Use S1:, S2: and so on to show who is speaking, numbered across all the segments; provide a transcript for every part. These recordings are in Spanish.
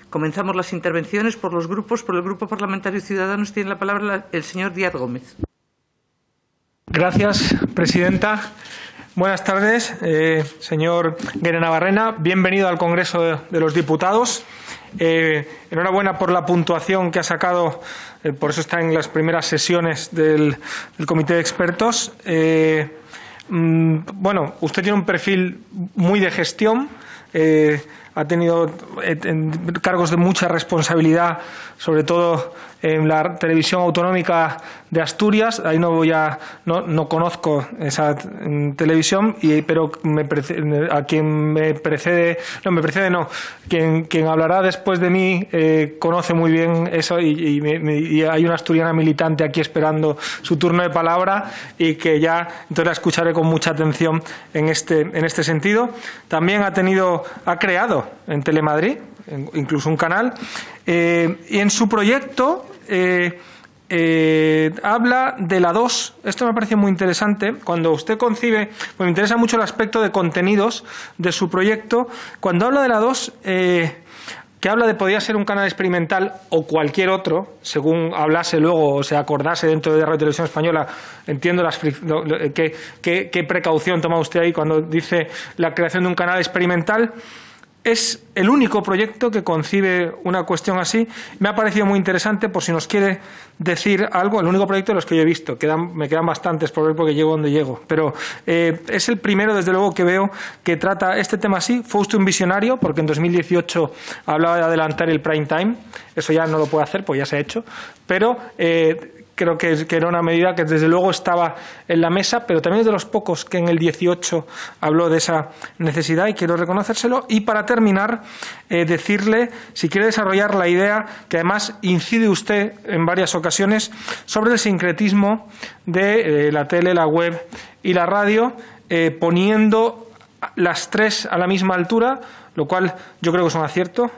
S1: Comenzamos las intervenciones por los grupos. Por el Grupo Parlamentario Ciudadanos tiene la palabra el señor Díaz Gómez.
S2: Gracias, presidenta. Buenas tardes, señor Guerenabarrena. Bienvenido al Congreso de los Diputados. Enhorabuena por la puntuación que ha sacado, por eso está en las primeras sesiones del Comité de Expertos. Bueno, usted tiene un perfil muy de gestión. Ha tenido cargos de mucha responsabilidad, sobre todo en la televisión autonómica de Asturias. Ahí no conozco esa televisión, pero quien hablará después de mí conoce muy bien eso y hay una asturiana militante aquí esperando su turno de palabra y que ya entonces la escucharé con mucha atención en este sentido. También ha creado en Telemadrid incluso un canal, y en su proyecto habla de la 2. Esto me parece muy interesante. Cuando usted concibe, pues me interesa mucho el aspecto de contenidos de su proyecto. Cuando habla de la 2, que habla de podría ser un canal experimental o cualquier otro, según hablase luego o se acordase dentro de Radio Televisión Española. Entiendo qué precaución toma usted ahí cuando dice la creación de un canal experimental. Es el único proyecto que concibe una cuestión así. Me ha parecido muy interesante, por si nos quiere decir algo, el único proyecto de los que yo he visto. Me quedan bastantes por ver porque llego donde llego. Pero es el primero, desde luego, que veo que trata este tema así. Fue usted un visionario, porque en 2018 hablaba de adelantar el prime time. Eso ya no lo puede hacer, pues ya se ha hecho. Pero creo que era una medida que desde luego estaba en la mesa, pero también es de los pocos que en el 18 habló de esa necesidad y quiero reconocérselo. Y para terminar, decirle, si quiere desarrollar la idea, que además incide usted en varias ocasiones, sobre el sincretismo de la tele, la web y la radio, poniendo las tres a la misma altura, lo cual yo creo que es un acierto.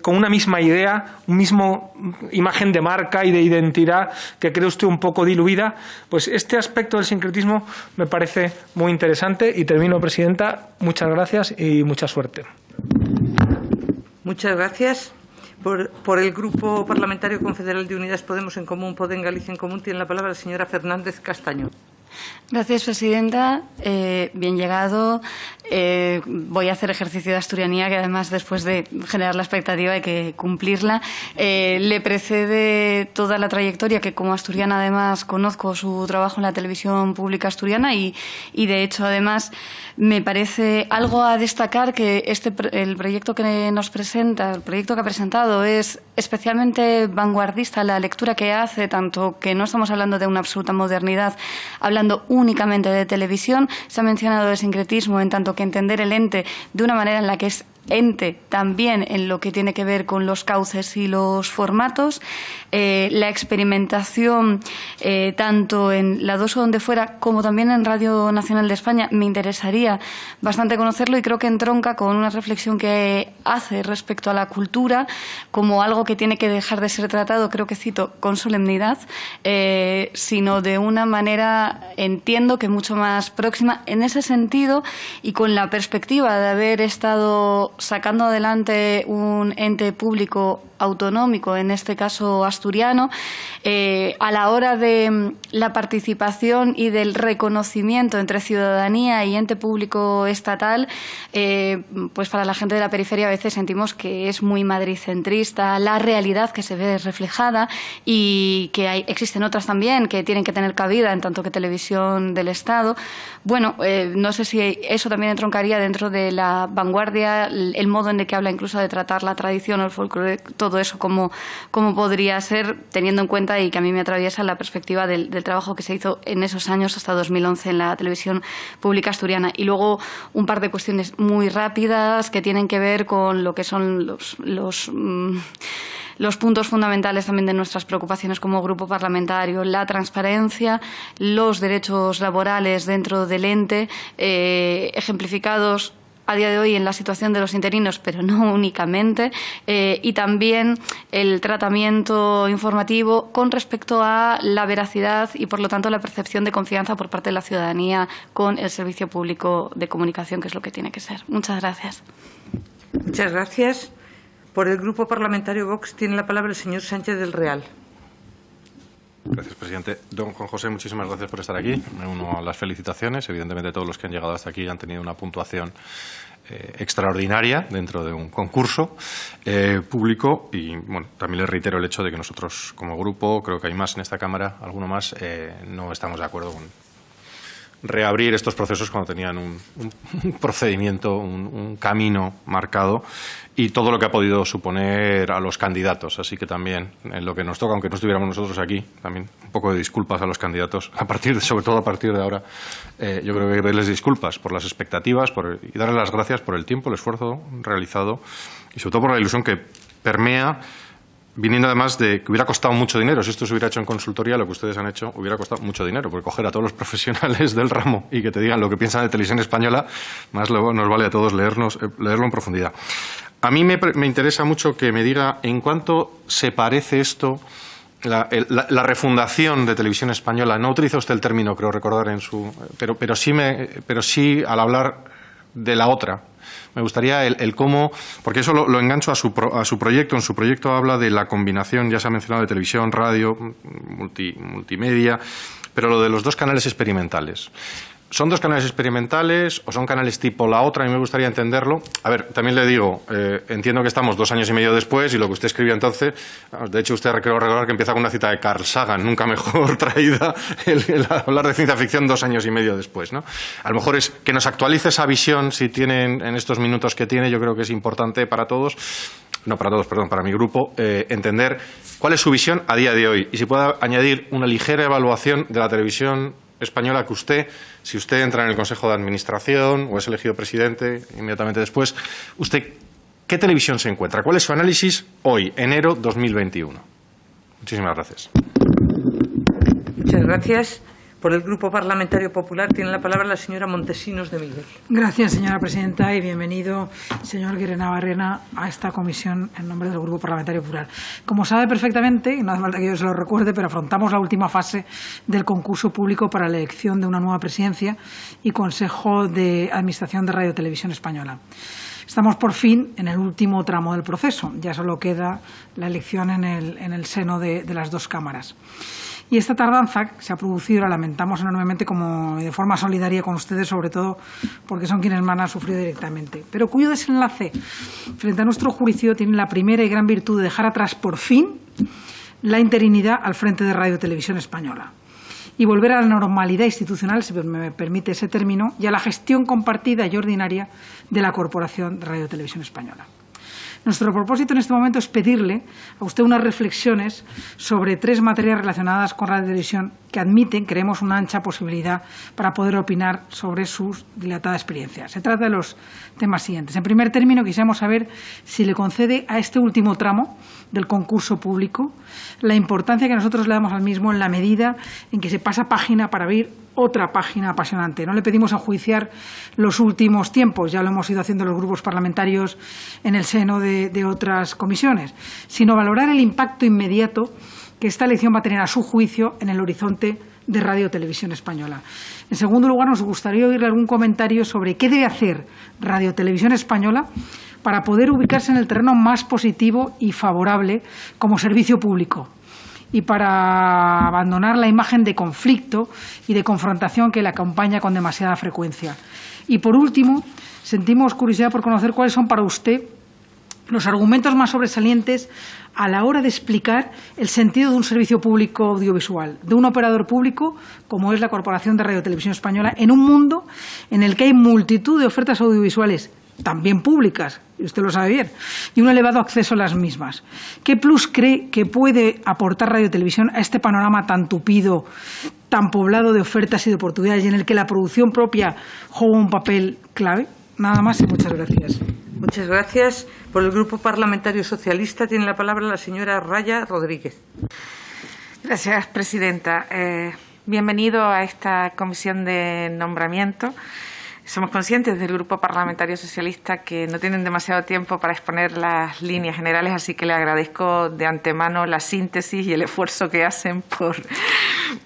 S2: Con una misma idea, un mismo imagen de marca y de identidad que cree usted un poco diluida, pues este aspecto del sincretismo me parece muy interesante. Y termino, presidenta. Muchas gracias y mucha suerte.
S1: Muchas gracias. Por el Grupo Parlamentario Confederal de Unidas Podemos en Común, Podem Galicia en Común, tiene la palabra la señora Fernández Castaño.
S3: Gracias, presidenta. Bien llegado. Voy a hacer ejercicio de asturianía, que además, después de generar la expectativa, hay que cumplirla. Le precede toda la trayectoria, que como asturiana además conozco su trabajo en la televisión pública asturiana y de hecho además me parece algo a destacar que el proyecto que nos presenta, el proyecto que ha presentado, es especialmente vanguardista. La lectura que hace, tanto que no estamos hablando de una absoluta modernidad, hablando únicamente de televisión. Se ha mencionado el sincretismo, en tanto que entender el ente de una manera en la que es ente también en lo que tiene que ver con los cauces y los formatos, la experimentación tanto en la 2 o donde fuera como también en Radio Nacional de España. Me interesaría bastante conocerlo y creo que entronca con una reflexión que hace respecto a la cultura como algo que tiene que dejar de ser tratado, creo que cito, con solemnidad, sino de una manera, entiendo que mucho más próxima en ese sentido, y con la perspectiva de haber estado sacando adelante un ente público autonómico, en este caso asturiano, a la hora de la participación y del reconocimiento entre ciudadanía y ente público estatal, pues para la gente de la periferia a veces sentimos que es muy madricentrista la realidad que se ve reflejada y que existen otras también que tienen que tener cabida en tanto que televisión del Estado. Bueno, no sé si eso también entroncaría dentro de la vanguardia, el modo en el que habla incluso de tratar la tradición o el folclore, todo eso como podría ser, teniendo en cuenta, y que a mí me atraviesa, la perspectiva del trabajo que se hizo en esos años hasta 2011 en la televisión pública asturiana. Y luego un par de cuestiones muy rápidas que tienen que ver con lo que son los puntos fundamentales también de nuestras preocupaciones como grupo parlamentario: la transparencia, los derechos laborales dentro del ente, ejemplificados a día de hoy en la situación de los interinos, pero no únicamente, y también el tratamiento informativo con respecto a la veracidad y, por lo tanto, la percepción de confianza por parte de la ciudadanía con el servicio público de comunicación, que es lo que tiene que ser. Muchas gracias.
S1: Muchas gracias. Por el Grupo Parlamentario Vox tiene la palabra el señor Sánchez del Real.
S4: Gracias, presidente. Don Juan José, muchísimas gracias por estar aquí. Me uno a las felicitaciones. Evidentemente, todos los que han llegado hasta aquí han tenido una puntuación extraordinaria dentro de un concurso público y bueno, también les reitero el hecho de que nosotros como grupo, creo que hay más en esta Cámara, alguno más, no estamos de acuerdo con reabrir estos procesos cuando tenían un procedimiento, un camino marcado y todo lo que ha podido suponer a los candidatos. Así que también, en lo que nos toca, aunque no estuviéramos nosotros aquí, también un poco de disculpas a los candidatos, sobre todo a partir de ahora. Yo creo que hay que pedirles disculpas por las expectativas y darles las gracias por el tiempo, el esfuerzo realizado y sobre todo por la ilusión que permea, viniendo además de que hubiera costado mucho dinero. Si esto se hubiera hecho en consultoría, lo que ustedes han hecho hubiera costado mucho dinero, porque coger a todos los profesionales del ramo y que te digan lo que piensan de Televisión Española, más luego nos vale a todos leerlo en profundidad. A mí me interesa mucho que me diga en cuánto se parece esto, la refundación de Televisión Española. No utiliza usted el término, creo recordar, pero sí al hablar de la otra. Me gustaría el cómo, porque eso lo engancho a su proyecto. En su proyecto habla de la combinación, ya se ha mencionado, de televisión, radio, multimedia, pero lo de los dos canales experimentales. ¿Son dos canales experimentales o son canales tipo la otra? A mí me gustaría entenderlo. A ver, también le digo, entiendo que estamos 2 años y medio después y lo que usted escribió entonces, de hecho usted creo recordar que empieza con una cita de Carl Sagan, nunca mejor traída, el hablar de ciencia ficción 2 años y medio después, ¿no? A lo mejor es que nos actualice esa visión, si tienen en estos minutos que tiene, yo creo que es importante para todos. No para todos, perdón, para mi grupo, entender cuál es su visión a día de hoy y si puede añadir una ligera evaluación de la televisión española que usted, si usted entra en el Consejo de Administración o es elegido presidente inmediatamente después, ¿usted qué televisión se encuentra? ¿Cuál es su análisis hoy, enero 2021? Muchísimas gracias.
S1: Muchas gracias. Por el Grupo Parlamentario Popular tiene la palabra la señora Montesinos de Miguel.
S5: Gracias, señora presidenta, y bienvenido, señor Guirenabarrena, a esta comisión en nombre del Grupo Parlamentario Popular. Como sabe perfectamente, y no hace falta que yo se lo recuerde, pero afrontamos la última fase del concurso público para la elección de una nueva presidencia y Consejo de Administración de Radio y Televisión Española. Estamos por fin en el último tramo del proceso. Ya solo queda la elección en el seno de las dos cámaras. Y esta tardanza se ha producido, la lamentamos enormemente como de forma solidaria con ustedes, sobre todo porque son quienes más han sufrido directamente, pero cuyo desenlace frente a nuestro juicio tiene la primera y gran virtud de dejar atrás por fin la interinidad al frente de Radio y Televisión Española y volver a la normalidad institucional, si me permite ese término, y a la gestión compartida y ordinaria de la Corporación de Radio y Televisión Española. Nuestro propósito en este momento es pedirle a usted unas reflexiones sobre 3 materias relacionadas con radio y televisión que admiten, creemos, una ancha posibilidad para poder opinar sobre su dilatada experiencia. Se trata de los temas siguientes. En primer término, quisiéramos saber si le concede a este último tramo del concurso público la importancia que nosotros le damos al mismo en la medida en que se pasa página para abrir otra página apasionante. No le pedimos enjuiciar los últimos tiempos, ya lo hemos ido haciendo los grupos parlamentarios en el seno de otras comisiones, sino valorar el impacto inmediato que esta elección va a tener a su juicio en el horizonte de Radio y Televisión Española. En segundo lugar, nos gustaría oírle algún comentario sobre qué debe hacer Radio y Televisión Española para poder ubicarse en el terreno más positivo y favorable como servicio público y para abandonar la imagen de conflicto y de confrontación que le acompaña con demasiada frecuencia. Y por último, sentimos curiosidad por conocer cuáles son para usted los argumentos más sobresalientes a la hora de explicar el sentido de un servicio público audiovisual, de un operador público como es la Corporación de Radio y Televisión Española, en un mundo en el que hay multitud de ofertas audiovisuales, también públicas, y usted lo sabe bien, y un elevado acceso a las mismas. ¿Qué plus cree que puede aportar Radio y Televisión a este panorama tan tupido, tan poblado de ofertas y de oportunidades y en el que la producción propia juega un papel clave? Nada más y muchas gracias.
S1: Muchas gracias. Por el Grupo Parlamentario Socialista tiene la palabra la señora Raya Rodríguez.
S6: Gracias, presidenta. Bienvenido a esta comisión de nombramiento. Somos conscientes del Grupo Parlamentario Socialista que no tienen demasiado tiempo para exponer las líneas generales, así que le agradezco de antemano la síntesis y el esfuerzo que hacen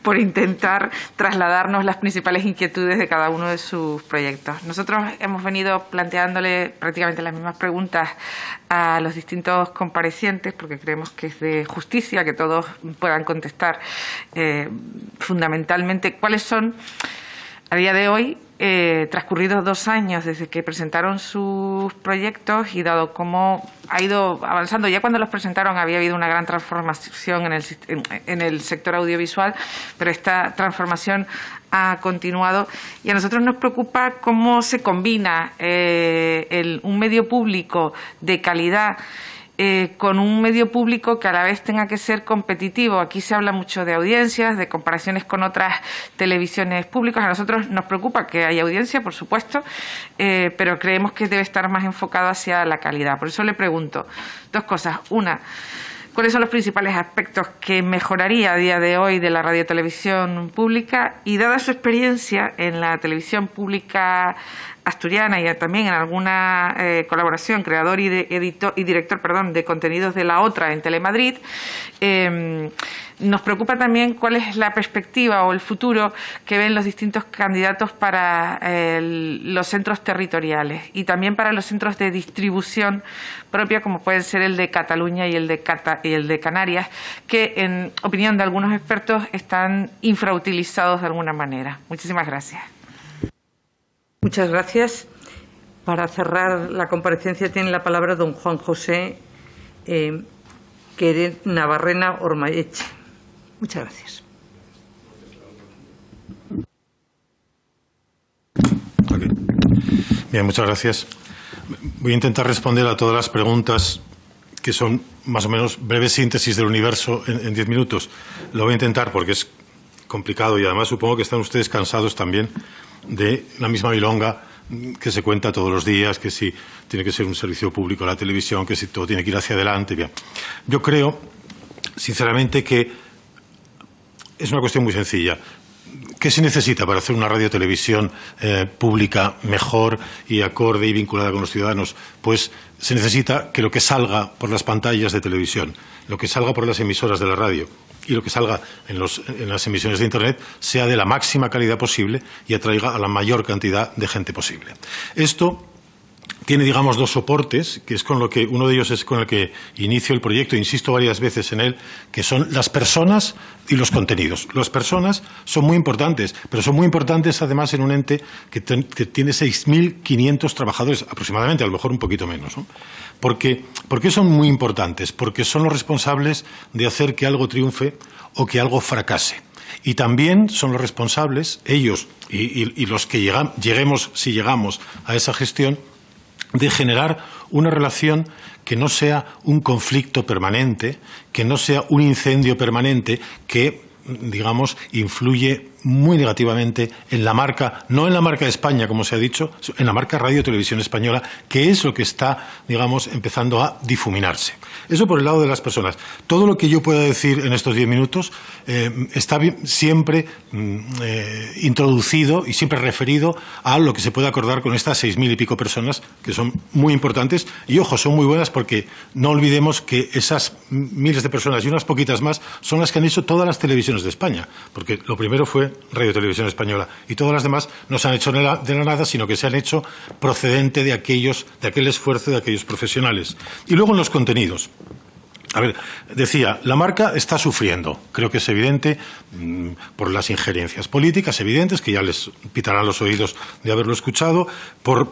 S6: por intentar trasladarnos las principales inquietudes de cada uno de sus proyectos. Nosotros hemos venido planteándole prácticamente las mismas preguntas a los distintos comparecientes, porque creemos que es de justicia que todos puedan contestar fundamentalmente cuáles son, a día de hoy, transcurridos 2 años desde que presentaron sus proyectos y dado cómo ha ido avanzando, ya cuando los presentaron había habido una gran transformación en el sector audiovisual, pero esta transformación ha continuado y a nosotros nos preocupa cómo se combina un medio público de calidad con un medio público que a la vez tenga que ser competitivo. Aquí se habla mucho de audiencias, de comparaciones con otras televisiones públicas. A nosotros nos preocupa que haya audiencia, por supuesto, pero creemos que debe estar más enfocado hacia la calidad. Por eso le pregunto 2 cosas. Una, ¿cuáles son los principales aspectos que mejoraría a día de hoy de la radiotelevisión pública? Y dada su experiencia en la televisión pública asturiana y también en alguna colaboración, creador y director de contenidos de la otra en Telemadrid, nos preocupa también cuál es la perspectiva o el futuro que ven los distintos candidatos para los centros territoriales y también para los centros de distribución propia, como pueden ser el de Cataluña y el de Canarias, que en opinión de algunos expertos están infrautilizados de alguna manera. Muchísimas gracias.
S1: Muchas gracias. Para cerrar la comparecencia tiene la palabra don Juan José Navarrena Ormaeche. Muchas gracias.
S7: Okay. Bien, muchas gracias. Voy a intentar responder a todas las preguntas que son más o menos breve síntesis del universo en 10 minutos. Lo voy a intentar porque es complicado y además supongo que están ustedes cansados también de la misma milonga que se cuenta todos los días, que si tiene que ser un servicio público la televisión, que si todo tiene que ir hacia adelante. Bien, yo creo, sinceramente, que es una cuestión muy sencilla. ¿Qué se necesita para hacer una radiotelevisión pública mejor y acorde y vinculada con los ciudadanos? Pues se necesita que lo que salga por las pantallas de televisión, lo que salga por las emisoras de la radio y lo que salga en las emisiones de Internet sea de la máxima calidad posible y atraiga a la mayor cantidad de gente posible. Esto tiene, digamos, 2 soportes, que es con lo que uno de ellos es con el que inicio el proyecto, insisto varias veces en él, que son las personas y los contenidos. Las personas son muy importantes, pero son muy importantes además en un ente que tiene 6.500 trabajadores aproximadamente, a lo mejor un poquito menos, ¿no? ¿Por qué son muy importantes? Porque son los responsables de hacer que algo triunfe o que algo fracase. Y también son los responsables, ellos y los que lleguemos, si llegamos a esa gestión, de generar una relación que no sea un conflicto permanente, que no sea un incendio permanente que, digamos, influye muy negativamente en la marca, no en la marca de España, como se ha dicho, en la marca Radio Televisión Española, que es lo que está, digamos, empezando a difuminarse. Eso por el lado de las personas. Todo lo que yo pueda decir en estos 10 minutos está siempre introducido y siempre referido a lo que se puede acordar con estas 6.000 y pico personas, que son muy importantes y, ojo, son muy buenas porque no olvidemos que esas miles de personas y unas poquitas más son las que han hecho todas las televisiones de España, porque lo primero fue Radio Televisión Española y todas las demás no se han hecho de la nada, sino que se han hecho procedente de aquel esfuerzo de aquellos profesionales. Y luego en los contenidos. A ver, decía, la marca está sufriendo, creo que es evidente, por las injerencias políticas evidentes, que ya les pitarán los oídos de haberlo escuchado, por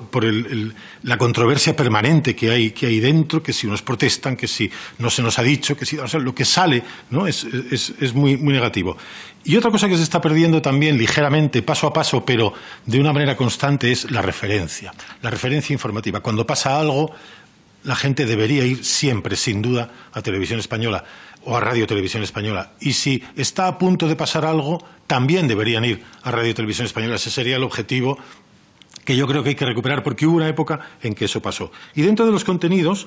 S7: la controversia permanente que hay dentro, que si unos protestan, que si no se nos ha dicho, que si, o sea, lo que sale, ¿no? es muy, muy negativo. Y otra cosa que se está perdiendo también ligeramente, paso a paso, pero de una manera constante, es la referencia informativa. Cuando pasa algo, la gente debería ir siempre, sin duda, a Televisión Española o a Radio Televisión Española. Y si está a punto de pasar algo, también deberían ir a Radio Televisión Española. Ese sería el objetivo que yo creo que hay que recuperar, porque hubo una época en que eso pasó. Y dentro de los contenidos,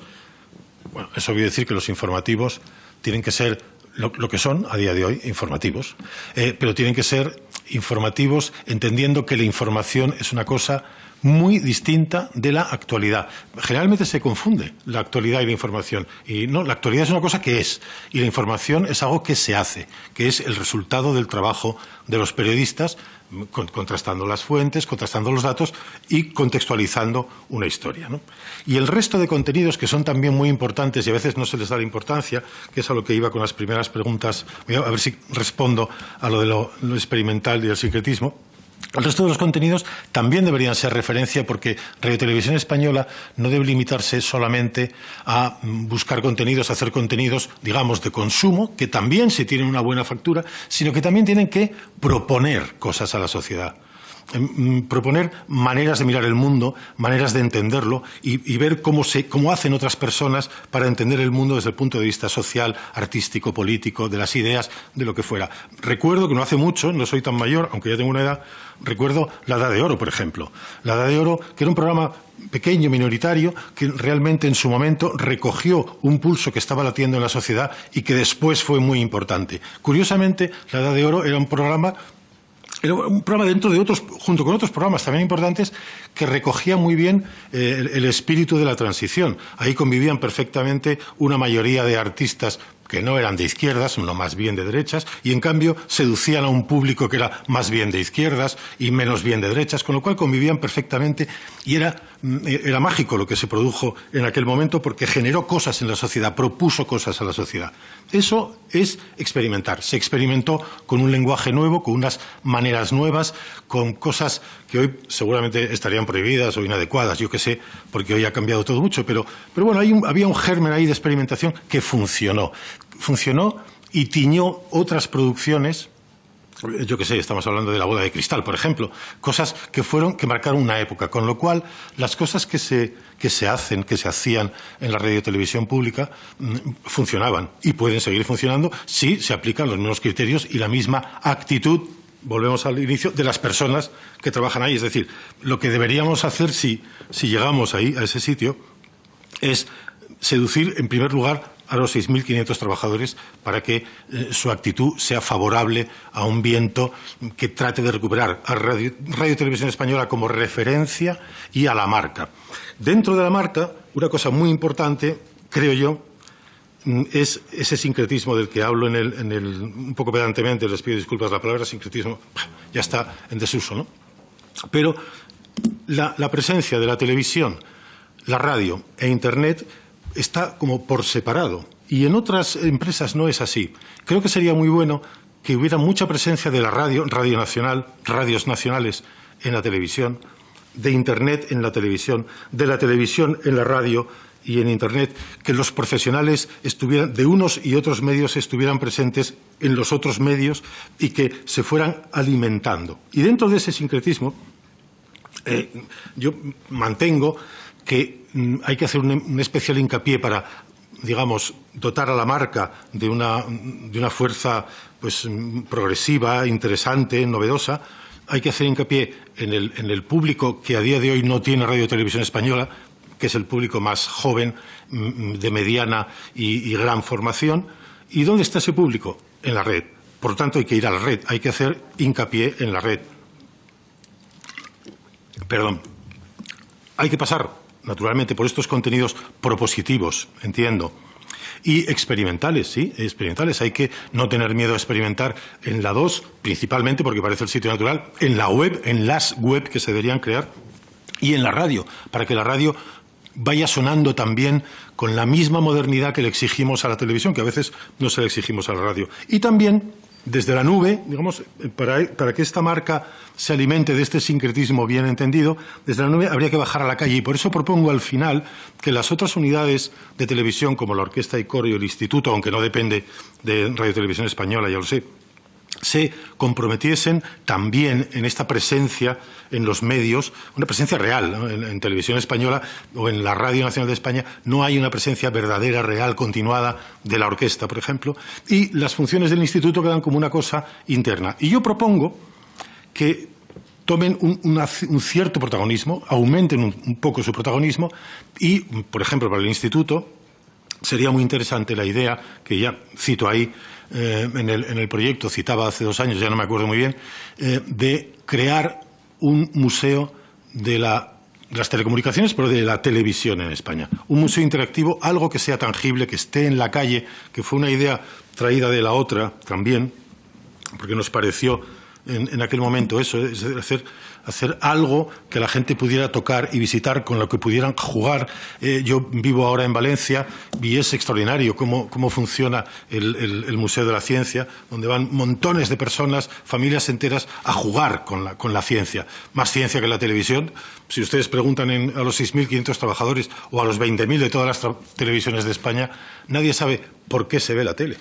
S7: bueno, es obvio decir que los informativos tienen que ser lo que son a día de hoy, informativos, pero tienen que ser informativos, entendiendo que la información es una cosa muy distinta de la actualidad. Generalmente se confunde la actualidad y la información. Y no, la actualidad es una cosa que es, y la información es algo que se hace, que es el resultado del trabajo de los periodistas, contrastando las fuentes, contrastando los datos y contextualizando una historia, ¿no? Y el resto de contenidos que son también muy importantes y a veces no se les da la importancia, que es a lo que iba con las primeras preguntas, a ver si respondo a lo de lo experimental y el sincretismo. El resto de los contenidos también deberían ser referencia porque Radio Televisión Española no debe limitarse solamente a buscar contenidos, a hacer contenidos, digamos, de consumo, que también se tienen una buena factura, sino que también tienen que proponer cosas a la sociedad. Proponer maneras de mirar el mundo, maneras de entenderlo y ver cómo hacen otras personas para entender el mundo desde el punto de vista social, artístico, político, de las ideas, de lo que fuera. Recuerdo que no hace mucho, no soy tan mayor, aunque ya tengo una edad, recuerdo La Edad de Oro, por ejemplo. La Edad de Oro, que era un programa pequeño, minoritario, que realmente en su momento recogió un pulso que estaba latiendo en la sociedad y que después fue muy importante. Curiosamente, La Edad de Oro era un programa dentro de otros, junto con otros programas también importantes, que recogía muy bien el espíritu de la transición. Ahí convivían perfectamente una mayoría de artistas que no eran de izquierdas, sino más bien de derechas, y en cambio seducían a un público que era más bien de izquierdas y menos bien de derechas, con lo cual convivían perfectamente y era mágico lo que se produjo en aquel momento porque generó cosas en la sociedad, propuso cosas a la sociedad. Eso es experimentar. Se experimentó con un lenguaje nuevo, con unas maneras nuevas, con cosas que hoy seguramente estarían prohibidas o inadecuadas, yo qué sé, porque hoy ha cambiado todo mucho, pero bueno, había un germen ahí de experimentación que funcionó. Funcionó y tiñó otras producciones. Yo qué sé, estamos hablando de La Bola de Cristal, por ejemplo, cosas que marcaron una época, con lo cual las cosas que se hacían en la radio y televisión pública funcionaban y pueden seguir funcionando si se aplican los mismos criterios y la misma actitud, volvemos al inicio, de las personas que trabajan ahí. Es decir, lo que deberíamos hacer si llegamos ahí, a ese sitio, es seducir, en primer lugar, a los 6.500 trabajadores para que su actitud sea favorable a un viento que trate de recuperar a Radio y Televisión Española como referencia y a la marca. Dentro de la marca, una cosa muy importante, creo yo, es ese sincretismo del que hablo un poco pedantemente, les pido disculpas, la palabra sincretismo ya está en desuso, ¿no? Pero la presencia de la televisión, la radio e Internet está como por separado y en otras empresas no es así. Creo que sería muy bueno que hubiera mucha presencia de la Radio Nacional, radios nacionales en la televisión, de Internet en la televisión, de la televisión en la radio y en Internet, que los profesionales de unos y otros medios estuvieran presentes en los otros medios y que se fueran alimentando. Y dentro de ese sincretismo, yo mantengo que hay que hacer un especial hincapié para, digamos, dotar a la marca de una fuerza pues progresiva, interesante, novedosa. Hay que hacer hincapié en el público que a día de hoy no tiene Radio y Televisión Española, que es el público más joven, de mediana y gran formación. ¿Y dónde está ese público? En la red. Por lo tanto, hay que ir a la red, hay que hacer hincapié en la red. Perdón. Hay que pasar, naturalmente, por estos contenidos propositivos, entiendo, y experimentales, sí, experimentales. Hay que no tener miedo a experimentar en la 2, principalmente porque parece el sitio natural, en la web, en las web que se deberían crear, y en la radio, para que la radio vaya sonando también con la misma modernidad que le exigimos a la televisión, que a veces no se le exigimos a la radio. Y también desde la nube, digamos, para que esta marca se alimente de este sincretismo bien entendido, desde la nube habría que bajar a la calle. Y por eso propongo al final que las otras unidades de televisión, como la Orquesta y Coro y el Instituto, aunque no depende de Radio y Televisión Española, ya lo sé, se comprometiesen también en esta presencia en los medios, una presencia real, ¿no? En Televisión Española o en la Radio Nacional de España no hay una presencia verdadera, real, continuada de la orquesta, por ejemplo, y las funciones del instituto quedan como una cosa interna. Y yo propongo que tomen un cierto protagonismo, aumenten un poco su protagonismo y, por ejemplo, para el instituto sería muy interesante la idea, que ya cito ahí, en el proyecto, citaba hace 2 años, ya no me acuerdo muy bien, de crear un museo de las telecomunicaciones, pero de la televisión en España. Un museo interactivo, algo que sea tangible, que esté en la calle, que fue una idea traída de la otra también, porque nos pareció en aquel momento eso, es hacer algo que la gente pudiera tocar y visitar, con lo que pudieran jugar. Yo vivo ahora en Valencia y es extraordinario cómo funciona el Museo de la Ciencia, donde van montones de personas, familias enteras, a jugar con la ciencia. Más ciencia que la televisión. Si ustedes preguntan a los 6.500 trabajadores o a los 20.000 de todas las televisiones de España, nadie sabe por qué se ve la tele.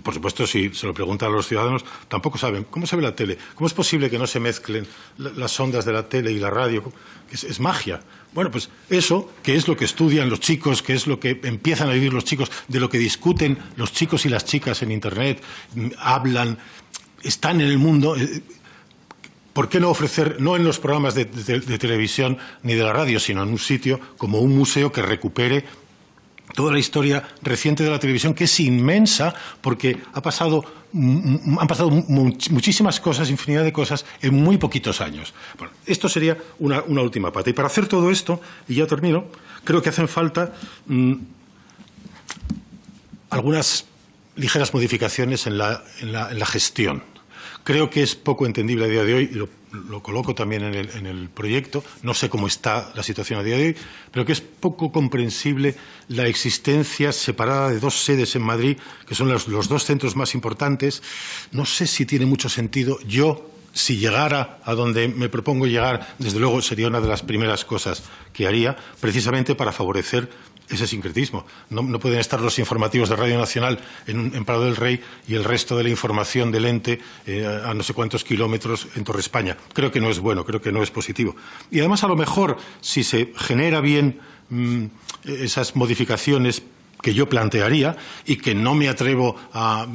S7: Por supuesto, si se lo preguntan a los ciudadanos, tampoco saben cómo se ve la tele. ¿Cómo es posible que no se mezclen las ondas de la tele y la radio? Es magia. Bueno, pues eso, que es lo que estudian los chicos, que es lo que empiezan a vivir los chicos, de lo que discuten los chicos y las chicas en Internet, hablan, están en el mundo. ¿Por qué no ofrecer, no en los programas de televisión ni de la radio, sino en un sitio como un museo que recupere toda la historia reciente de la televisión, que es inmensa, porque han pasado muchísimas cosas, infinidad de cosas, en muy poquitos años. Bueno, esto sería una última pata. Y para hacer todo esto, y ya termino, creo que hacen falta algunas ligeras modificaciones en la gestión. Creo que es poco entendible a día de hoy, y lo coloco también en el proyecto, no sé cómo está la situación a día de hoy, pero que es poco comprensible la existencia separada de 2 sedes en Madrid, que son los 2 centros más importantes. No sé si tiene mucho sentido. Yo, si llegara a donde me propongo llegar, desde luego sería una de las primeras cosas que haría, precisamente para favorecer ese sincretismo. No pueden estar los informativos de Radio Nacional en Prado del Rey y el resto de la información del ente a no sé cuántos kilómetros en Torre España. Creo que no es bueno, creo que no es positivo. Y además, a lo mejor, si se genera bien esas modificaciones que yo plantearía y que no me atrevo a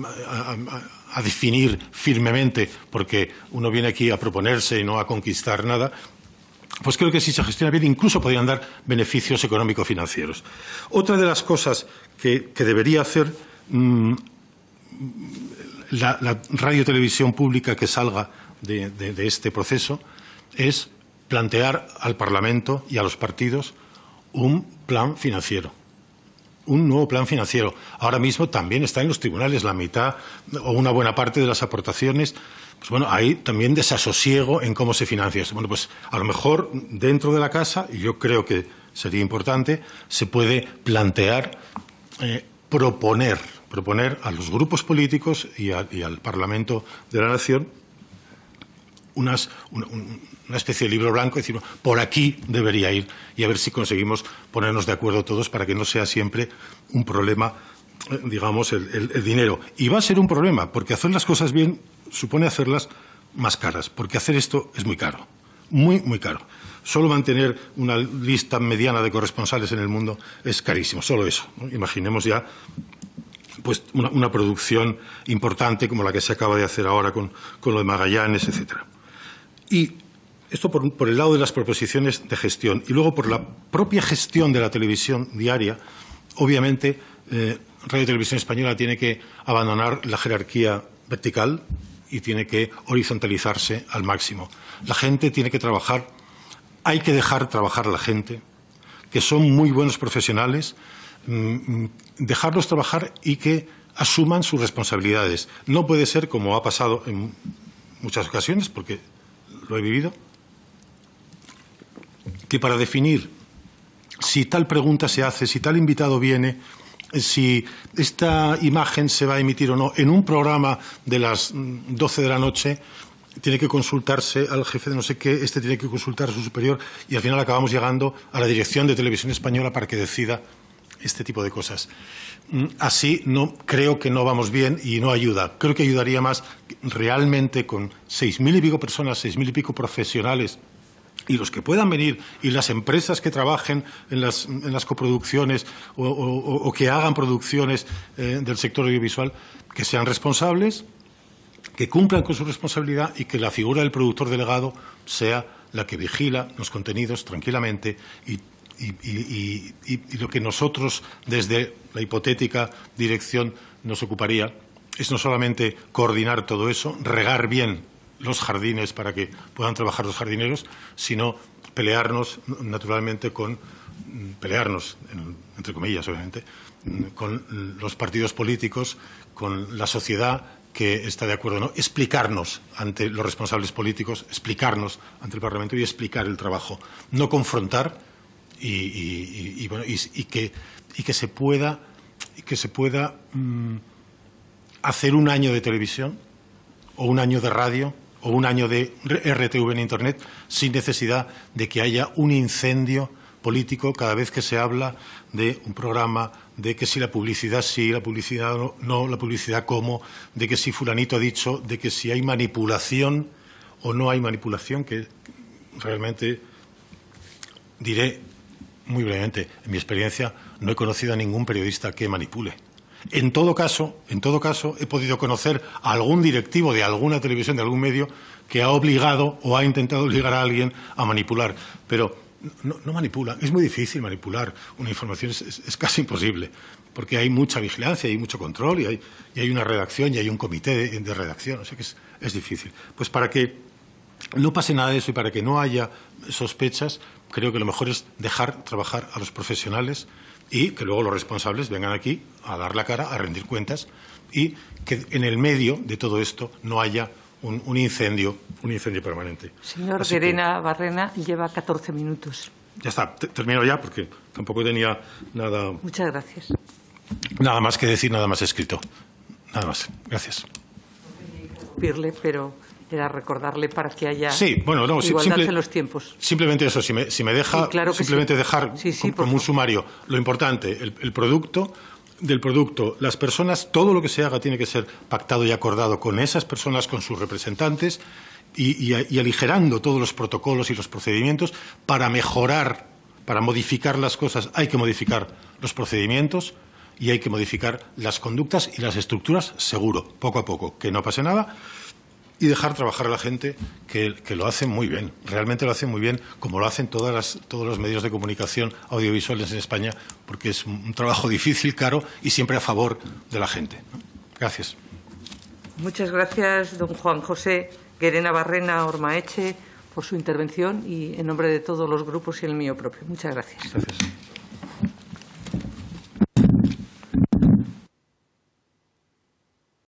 S7: definir firmemente, porque uno viene aquí a proponerse y no a conquistar nada, pues creo que si se gestiona bien incluso podrían dar beneficios económico-financieros. Otra de las cosas que debería hacer la radio-televisión pública que salga de este proceso es plantear al Parlamento y a los partidos un plan financiero. Un nuevo plan financiero. Ahora mismo también está en los tribunales la mitad o una buena parte de las aportaciones. Pues bueno, hay también desasosiego en cómo se financia esto. Bueno, pues a lo mejor dentro de la casa, y yo creo que sería importante, se puede plantear, proponer a los grupos políticos y al Parlamento de la Nación una especie de libro blanco, decir, por aquí debería ir, y a ver si conseguimos ponernos de acuerdo todos para que no sea siempre un problema, digamos, el dinero. Y va a ser un problema, porque hacer las cosas bien supone hacerlas más caras, porque hacer esto es muy caro, muy, muy caro. Solo mantener una lista mediana de corresponsales en el mundo es carísimo, solo eso, ¿no? Imaginemos ya pues una producción importante como la que se acaba de hacer ahora con lo de Magallanes, etcétera. Y esto por el lado de las proposiciones de gestión. Y luego por la propia gestión de la televisión diaria, obviamente Radio y Televisión Española tiene que abandonar la jerarquía vertical y tiene que horizontalizarse al máximo. La gente tiene que trabajar, hay que dejar trabajar a la gente, que son muy buenos profesionales, dejarlos trabajar y que asuman sus responsabilidades. No puede ser, como ha pasado en muchas ocasiones, porque lo he vivido, que para definir si tal pregunta se hace, si tal invitado viene, si esta imagen se va a emitir o no en un programa de las 12 de la noche, tiene que consultarse al jefe de no sé qué, este tiene que consultar a su superior, y al final acabamos llegando a la Dirección de Televisión Española para que decida este tipo de cosas. Así creo que no vamos bien y no ayuda. Creo que ayudaría más realmente con 6.000 y pico personas, 6.000 y pico profesionales, y los que puedan venir, y las empresas que trabajen en las coproducciones o que hagan producciones del sector audiovisual, que sean responsables, que cumplan con su responsabilidad, y que la figura del productor delegado sea la que vigila los contenidos tranquilamente, y lo que nosotros desde la hipotética dirección nos ocuparía es no solamente coordinar todo eso, regar bien los jardines para que puedan trabajar los jardineros, sino pelearnos, naturalmente, entre comillas, obviamente, con los partidos políticos, con la sociedad que está de acuerdo, ¿no? Explicarnos ante los responsables políticos, explicarnos ante el Parlamento y explicar el trabajo, no confrontar y que se pueda hacer un año de televisión o un año de radio o un año de RTV en Internet sin necesidad de que haya un incendio político cada vez que se habla de un programa, de que si la publicidad sí, la publicidad no, la publicidad cómo, de que si fulanito ha dicho, de que si hay manipulación o no hay manipulación, que realmente diré muy brevemente, en mi experiencia no he conocido a ningún periodista que manipule. En todo caso, he podido conocer a algún directivo de alguna televisión, de algún medio, que ha obligado o ha intentado obligar a alguien a manipular. Pero no manipulan. Es muy difícil manipular una información, es casi imposible, porque hay mucha vigilancia, hay mucho control y hay una redacción y hay un comité de redacción. O sea que es difícil. Pues para que no pase nada de eso y para que no haya sospechas, creo que lo mejor es dejar trabajar a los profesionales y que luego los responsables vengan aquí a dar la cara, a rendir cuentas y que en el medio de todo esto no haya un incendio permanente.
S1: Señor Llerena Barrena, lleva 14 minutos.
S7: Ya está, termino ya porque tampoco tenía nada.
S1: Muchas gracias.
S7: Nada más que decir, nada más escrito. Nada más. Gracias.
S1: Pero era recordarle para que haya
S7: igualdad
S1: en los tiempos.
S7: Simplemente eso, si me deja,
S1: sí, claro
S7: simplemente
S1: sí.
S7: dejar como un sumario lo importante, el producto, del producto, las personas, todo lo que se haga tiene que ser pactado y acordado con esas personas, con sus representantes y aligerando todos los protocolos y los procedimientos para mejorar, para modificar las cosas. Hay que modificar los procedimientos y hay que modificar las conductas y las estructuras, seguro, poco a poco, que no pase nada. Y dejar trabajar a la gente que lo hace muy bien, realmente lo hace muy bien, como lo hacen todos los medios de comunicación audiovisuales en España, porque es un trabajo difícil, caro y siempre a favor de la gente. Gracias.
S1: Muchas gracias, don Juan José Llerena Barrena Ormaeche, por su intervención y en nombre de todos los grupos y el mío propio. Muchas gracias.
S7: Gracias.